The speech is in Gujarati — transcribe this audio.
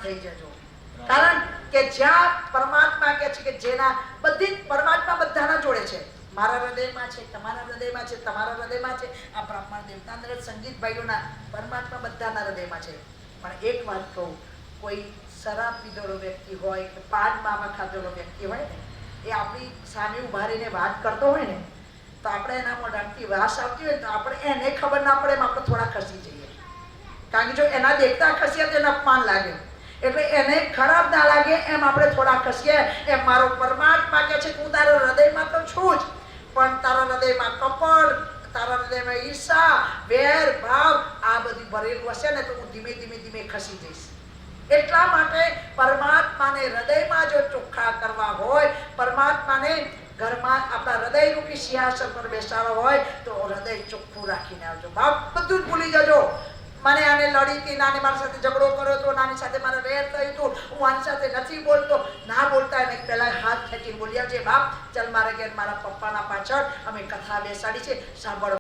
થઈ જજો, કારણ કે જ્યાં પરમાત્મા કહે છે કે જેના બધી પરમાત્મા બધાના જોડે છે, મારા હૃદયમાં છે, તમારા હૃદયમાં છે, તમારા હૃદયમાં છે, આ બ્રાહ્મણ દેવતા અંદર સંગીત ભાઈઓના પરમાત્મા બધાના હૃદયમાં છે. પણ એક વાત કહું, કોઈ શરાબ પીધેલો વ્યક્તિ હોય કે પાન માવા ખાધેલો વ્યક્તિ હોય ને, એ આપણી સામે ઉભા રહીને વાત કરતો હોય ને, તો આપણે એના મોઢામાંથી વાસ આવતી હોય તો આપણે એને ખબર ના પડે એમ આપણે થોડા ખસી જઈએ, કારણ કે જો એના દેખતા ખસીએ તો એને અપમાન લાગે, એટલે એને ખરાબ ના લાગે એમ આપણે થોડા ખસીએ. એમ મારો પરમાત્મા કહે છે કે હું તારા હૃદયમાં તો છું જ, પણ તારા હૃદયમાં કપટ, તારા હૃદયમાં ઈર્ષા, વેર ભાવ આ બધું ભરેલું હશે ને તો હું ધીમે ધીમે ધીમે ખસી જઈશ. એટલા માટે પરમાત્માને હૃદયમાં જો ચોખ્ખા કરવા હોય, પરમાત્માને ઘરમાં આપણા હૃદય રૂપી સિંહાસન પર બેસાડો હોય તો હૃદય ચોખ્ખું રાખીને આવજો. બાપ બધું જ ભૂલી જજો. મને આને લડી હતી, નાની મારી સાથે ઝઘડો કર્યો હતો, નાની સાથે મારે વેર થયું હતું, હું આની સાથે નથી બોલતો, ના બોલતા એને પહેલા હાથ ખેંચીને બોલ્યા છે, બાપ ચાલ મારા ઘેર મારા પપ્પાના પાછળ અમે કથા બેસાડી છે, સાંભળો.